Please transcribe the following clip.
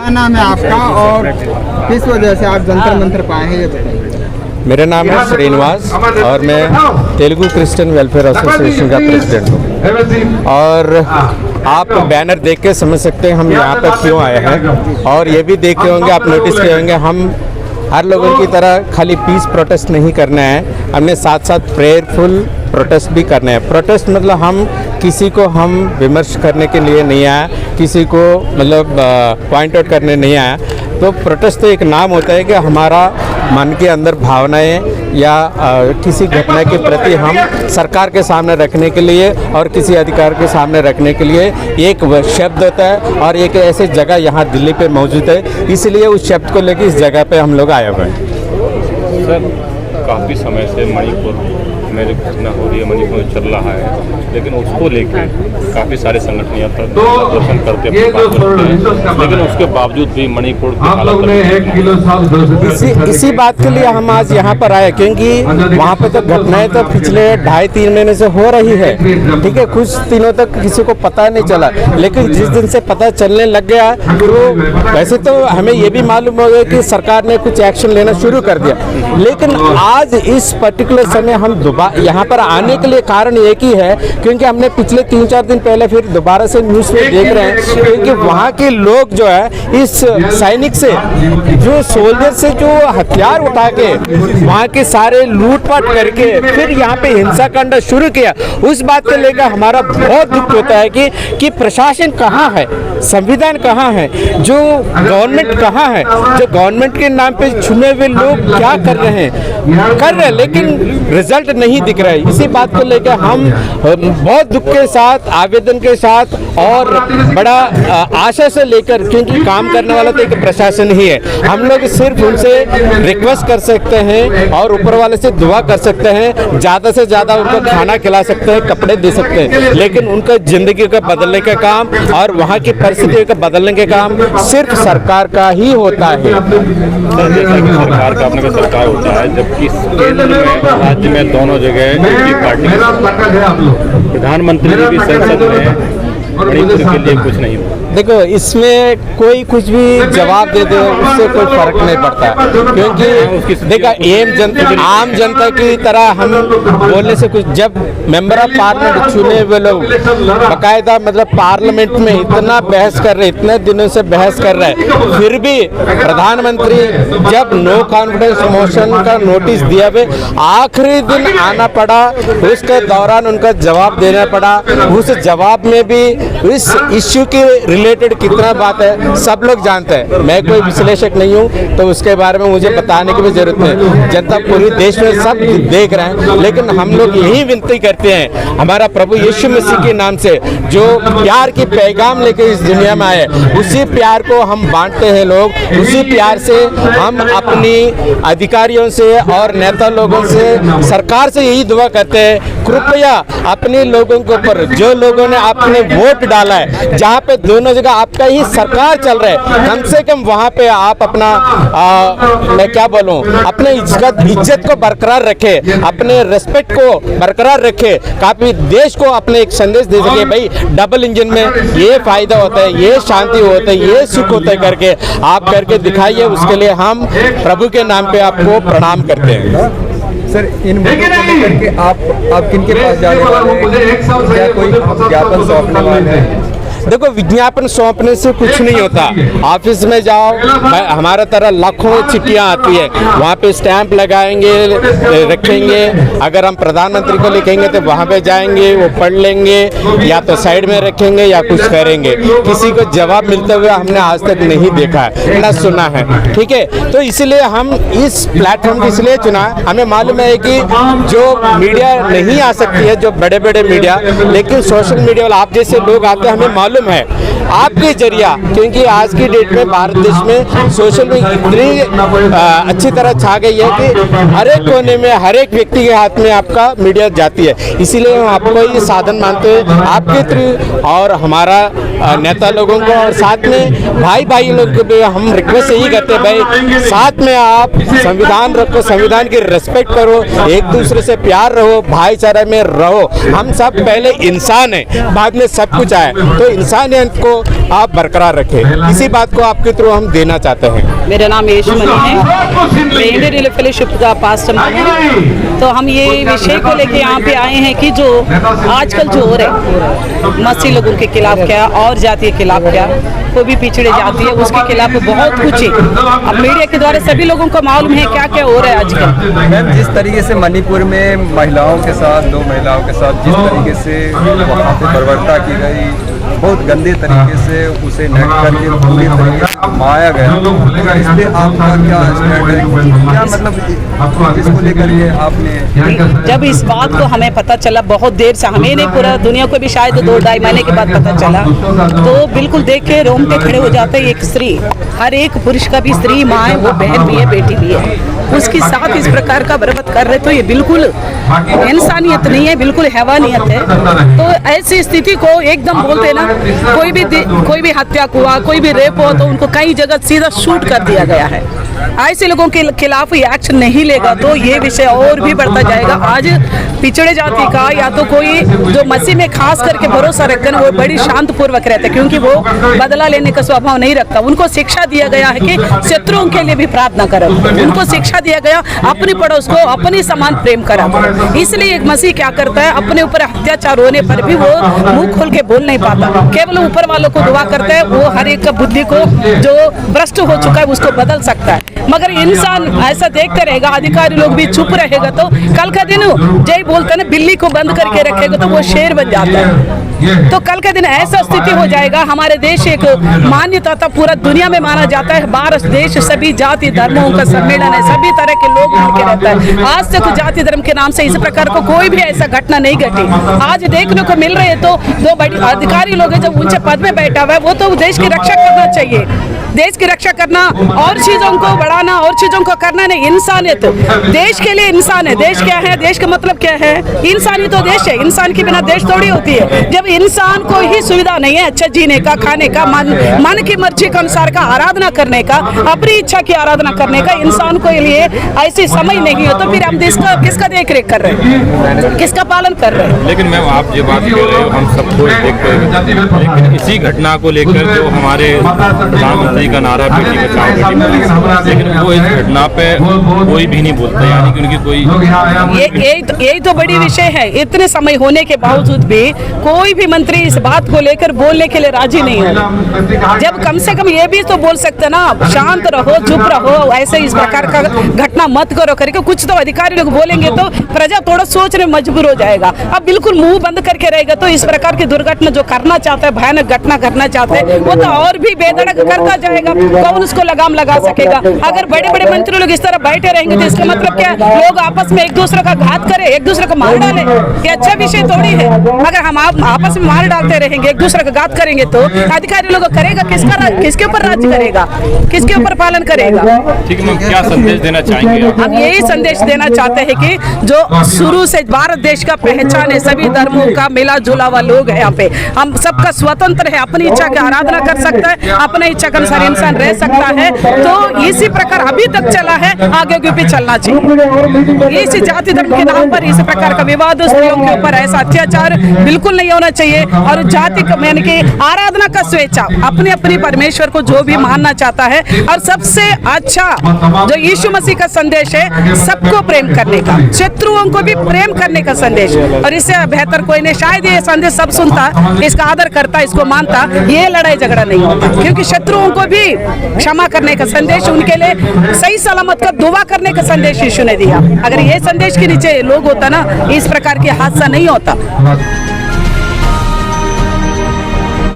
क्या नाम है आपका और किस वजह से आप जंतर मंतर पे आए हैं ये बताइए। मेरा नाम है श्रीनिवास और मैं तेलुगु क्रिश्चियन वेलफेयर एसोसिएशन का प्रेसिडेंट हूँ। और आप बैनर देख के समझ सकते हैं हम यहाँ पर क्यों आए हैं। और ये भी देखे होंगे, आप नोटिस किए होंगे, हम हर लोगों की तरह खाली पीस प्रोटेस्ट नहीं करना है, हमने साथ साथ प्रेयरफुल प्रोटेस्ट भी करना है। प्रोटेस्ट मतलब हम किसी को हम विमर्श करने के लिए नहीं आया, किसी को मतलब पॉइंट आउट करने नहीं आया। तो प्रोटेस्ट तो एक नाम होता है कि हमारा मन के अंदर भावनाएं या किसी घटना के प्रति हम सरकार के सामने रखने के लिए और किसी अधिकार के सामने रखने के लिए एक शब्द होता है। और एक ऐसे जगह यहाँ दिल्ली पे मौजूद है, इसलिए उस शब्द को लेकर इस जगह पे हम लोग आए हुए हैं। सर, काफ़ी समय से मणिपुर में जो घटना हो रही है, मणिपुर में चल रहा है, लेकिन उसको लेकर काफ़ी सारे संगठन यहाँ पर प्रदर्शन करते हैं, लेकिन उसके बावजूद भी मणिपुर की हालत इसी बात के लिए हम आज यहाँ पर आए, क्योंकि वहाँ पे तो घटनाएं तो पिछले 2.5-3 महीने से हो रही है। ठीक है, कुछ दिनों तक किसी को पता नहीं चला, लेकिन जिस दिन से पता चलने लग गया तो वैसे तो हमें ये भी मालूम हो गया कि सरकार ने कुछ एक्शन लेना शुरू कर दिया। लेकिन आज इस पर्टिकुलर समय हम दोबारा यहाँ पर आने के लिए कारण एक ही है, क्योंकि हमने पिछले 3-4 दिन पहले फिर दोबारा से न्यूज़ में देख रहे हैं, क्योंकि वहाँ के लोग जो है इस सैनिक से, जो सोल्जर से जो हथियार उठा के वहाँ के सारे लूटपाट करके फिर यहाँ पे हिंसा कांड शुरू किया। उस बात को लेकर हमारा बहुत दुख होता है कि प्रशासन कहाँ है, संविधान कहाँ है, जो गवर्नमेंट कहाँ है, जो गवर्नमेंट के नाम पे चुने हुए लोग क्या कर रहे हैं, लेकिन रिजल्ट नहीं दिख रहा है। इसी बात को लेकर हम बहुत दुख के साथ, आवेदन के साथ और बड़ा आशा से लेकर, क्योंकि काम करने वाला तो एक प्रशासन ही है, हम लोग सिर्फ उनसे रिक्वेस्ट कर सकते हैं और ऊपर वाले से दुआ कर सकते हैं, ज़्यादा से ज़्यादा उनको खाना खिला सकते हैं, कपड़े दे सकते हैं, लेकिन उनका ज़िंदगी को बदलने का काम और वहाँ की परिस्थितियों को बदलने के काम सिर्फ सरकार का ही होता है। सरकार का अपने सरकार होता है, जबकि केंद्र में, राज्य में दोनों जगह एक ही पार्टी, प्रधानमंत्री भी संसद में मणिपुर के लिए कुछ नहीं हुआ। देखो, इसमें कोई कुछ भी जवाब दे दे उससे कोई फर्क नहीं पड़ता, क्योंकि देखा आम जनता की तरह हम बोलने से कुछ, जब मेंबर ऑफ पार्लियामेंट चुने हुए लोग बाकायदा मतलब पार्लियामेंट में इतना बहस कर रहे, इतने दिनों से बहस कर रहे हैं, फिर भी प्रधानमंत्री जब नो कॉन्फिडेंस मोशन का नोटिस दिया हुए आखिरी दिन आना पड़ा, उसके दौरान उनका जवाब देना पड़ा। उस जवाब में भी इस इश्यू के रिलेटेड कितना बात है सब लोग जानते हैं, मैं कोई विश्लेषक नहीं हूं, तो उसके बारे में मुझे बताने की भी जरूरत नहीं, जनता पूरे देश में सब देख रहे हैं। लेकिन हम लोग यही विनती करते हैं हमारा प्रभु यीशु मसीह के नाम से, जो प्यार की पैगाम लेके इस दुनिया में आए, उसी प्यार को हम बांटते हैं लोग, उसी प्यार से हम अपनी अधिकारियों से और नेता लोगों से, सरकार से यही दुआ करते हैं, कृपया अपने लोगों के ऊपर, जो लोगों ने आपने वोट डाला है, जहाँ पे दोनों जगह आपका ही सरकार चल रहा है, कम से कम वहाँ पे आप अपना मैं क्या बोलूँ, अपने इज्जत को बरकरार रखे, अपने रेस्पेक्ट को बरकरार रखे, काफी देश को अपने एक संदेश दे सके, भाई डबल इंजन में ये फायदा होता है, ये शांति होता है, ये सुख होता है करके आप करके दिखाइए। उसके लिए हम प्रभु के नाम पे आपको प्रणाम करते हैं। सर, इन मुद्दों को लेकर के आप किन के पास जाने वाले हैं, क्या कोई ज्ञापन सौंपने वाले हैं? देखो, विज्ञापन सौंपने से कुछ नहीं होता, ऑफिस में जाओ, हमारा तरह लाखों चिट्ठियाँ आती है, वहाँ पे स्टैंप लगाएंगे, रखेंगे, अगर हम प्रधानमंत्री को लिखेंगे तो वहाँ पे जाएंगे, वो पढ़ लेंगे, या तो साइड में रखेंगे या कुछ करेंगे, किसी को जवाब मिलते हुए हमने आज तक नहीं देखा है, ना सुना है। ठीक है, तो इसलिए हम इस प्लेटफॉर्म को इसलिए चुना, हमें मालूम है कि जो मीडिया नहीं आ सकती है, जो बड़े बड़े मीडिया, लेकिन सोशल मीडिया वाला आप जैसे लोग आते हैं, हमें मालूम है आपके जरिया, क्योंकि आज की डेट में भारत देश में सोशल मीडिया इतनी अच्छी तरह छा गई है कि हर एक कोने में, हर एक व्यक्ति के हाथ में आपका मीडिया जाती है। इसीलिए हम आपको ये साधन मानते हैं आपके थ्रू, और हमारा नेता लोगों को और साथ में भाई भाई लोग को भी हम रिक्वेस्ट यही करते हैं, भाई साथ में आप संविधान रखो, संविधान की रिस्पेक्ट करो, एक दूसरे से प्यार रहो, भाईचारे में रहो। हम सब पहले इंसान हैं, बाद में सब कुछ आए, तो इंसानियत को आप बरकरार रखें। इसी बात को आपके थ्रू हम देना चाहते हैं। मेरा नाम यीशु मनी है, मैं इंडियन रिलीफ फेलोशिप का पास्टर हूँ। तो हम ये विषय को लेके यहाँ पे आए हैं कि जो आजकल जो हो रहा है मसीह लोगों के खिलाफ क्या और जाति के खिलाफ क्या, कोई भी पिछड़े जाती है उसके खिलाफ बहुत कुछ है। अब मीडिया के द्वारा सभी लोगों को मालूम है क्या क्या हो रहा है आजकल। मैम, जिस तरीके से मणिपुर में महिलाओं के साथ, 2 महिलाओं के साथ जिस तरीके से वहाँ पे बर्बरता की गई, बहुत गंदे तरीके से उसे नंग करके पूरी तरीके से माया गया, इस पे आपका क्या स्टैंड है? क्या मतलब इसको लेकर के आपने? जब इस बात को हमें पता चला बहुत देर से, हमें नहीं पूरा दुनिया को भी शायद 2-2.5 महीने के बाद पता चला, तो बिल्कुल देख के रोंगटे खड़े हो जाते हैं। एक स्त्री, हर एक पुरुष का भी स्त्री माँ है, वो बहन भी है, बेटी भी है, उसके साथ इस प्रकार का बर्बाद कर रहे तो ये बिल्कुल इंसानियत नहीं है, बिल्कुल हैवानियत है। तो ऐसी स्थिति को एकदम बोलते ना, कोई भी हत्या हुआ, कोई भी रेप हो तो उनको कई जगह सीधा शूट कर दिया गया है। ऐसे लोगों के खिलाफ ये एक्शन नहीं लेगा तो ये विषय और भी बढ़ता जाएगा। आज पिछड़े जाति का या तो कोई जो मसीह में खास करके भरोसा रखकर वो बड़ी शांत पूर्वक रहते हैं, क्योंकि वो बदला लेने का स्वभाव नहीं रखता। उनको शिक्षा दिया गया है कि शत्रुओं के लिए भी प्रार्थना करो, उनको शिक्षा दिया गया अपने पड़ोस को अपने समान प्रेम करा। इसलिए एक मसीह क्या करता है, अपने ऊपर अत्याचार होने पर भी वो मुंह खोल के बोल नहीं पाता, केवल ऊपर वालों को दुआ करता है। वो हर एक का बुद्धि को जो भ्रष्ट हो चुका है उसको बदल सकता है। मगर इंसान ऐसा देखते रहेगा, अधिकारी लोग भी चुप रहेगा तो कल का दिन जय बोलता ना, बिल्ली को बंद करके रखेगा तो वो शेर बन जाता है। तो कल का दिन ऐसा स्थिति हो जाएगा। हमारे देश एक मान्यता था, पूरा दुनिया में माना जाता है भारत देश सभी जाति धर्मों का सम्मेलन है, सभी तरह के लोग मिलकर रहता है। आज तक जाति धर्म के नाम से इस प्रकार को कोई भी ऐसा घटना नहीं घटी। आज देखने को मिल रहे है तो 2 बड़ी अधिकारी लोग हैं जो ऊंचे पद में बैठा हुआ है, वो तो देश की रक्षा करना चाहिए, देश की रक्षा करना और चीजों को बढ़ाना और चीजों को करना नहीं। इंसानियत, देश के लिए इंसान है। देश क्या है? देश का मतलब क्या है? इंसानी तो देश है, इंसान के बिना देश थोड़ी होती है। जब इंसान को ही सुविधा नहीं है अच्छा जीने का, खाने का, मन की मर्जी के अनुसार का आराधना करने का, अपनी इच्छा की आराधना करने का इंसान को लिए ऐसी समय नहीं है, तो फिर हम देश का किसका देख रेख कर रहे हैं, किसका पालन कर रहे हैं? लेकिन मैम, आप जो बात कह रहे हो हम सबको देखते हैं, लेकिन इसी घटना को लेकर जो हमारे प्रधानमंत्री का नारा बेटी बचाओ बेटी पढ़ाओ, लेकिन वो इस घटना पे कोई भी नहीं बोलता, यानी कि उनकी कोई यही तो बड़ी विषय है। इतने समय होने के बावजूद भी कोई भी मंत्री इस बात को लेकर बोलने के लिए राजी नहीं हो। जब कम से कम ये भी तो बोल सकते ना, शांत रहो, चुप रहो, ऐसे इस प्रकार का घटना मत करो करके कुछ तो अधिकारी लोग बोलेंगे तो प्रजा थोड़ा सोचने मजबूर हो जाएगा। अब बिल्कुल मुंह बंद करके रहेगा तो इस प्रकार की दुर्घटना जो करना चाहता है, भयानक घटना करना चाहते हैं, वो तो और भी बेधड़क करता जाएगा। कौन उसको लगाम लगा सकेगा? अगर बड़े बड़े मंत्री लोग इस तरह बैठे रहेंगे तो इसका मतलब क्या है? लोग आपस में एक दूसरे का घात करें, एक दूसरे को मार डालें, ये अच्छा विषय थोड़ी है। अगर हम आपस में मार डालते रहेंगे, एक दूसरे का घात करेंगे तो अधिकारी लोग करेगा किसके ऊपर राज्य करेगा, किसके ऊपर पालन करेगा? ठीक है, क्या संदेश देना चाहेंगे? हम यही संदेश देना चाहते हैं कि जो शुरू से भारत देश का पहचान है, सभी धर्मों का मिला जुला हुआ लोग है, यहाँ पे हम सबका स्वतंत्र है, अपनी इच्छा की आराधना कर सकता है, अपने इच्छा के अनुसार इंसान रह सकता है। तो इसी प्रकार अभी तक चला है, आगे भी चलना चाहिए। इसी जाति धर्म के नाम पर इस प्रकार का विवाद, स्त्रियों के ऊपर ऐसा अत्याचार बिल्कुल नहीं होना चाहिए। और जाति यानी कि आराधना का स्वेच्छा, अपने अपनी परमेश्वर को जो भी मानना चाहता है, और सबसे अच्छा जो यीशु मसीह का संदेश है, सबको प्रेम करने का, शत्रुओं को भी प्रेम करने का संदेश। और इससे बेहतर कोई नहीं। शायद ये संदेश सब सुनता, इसका आदर करता, इसको मानता, ये लड़ाई झगड़ा नहीं होता, क्योंकि शत्रुओं को भी क्षमा करने का संदेश, उनके लिए सही सलामत का दुआ करने का संदेश यीशु ने दिया। अगर ये संदेश के नीचे लोग होता ना, इस प्रकार की हादसा नहीं होता।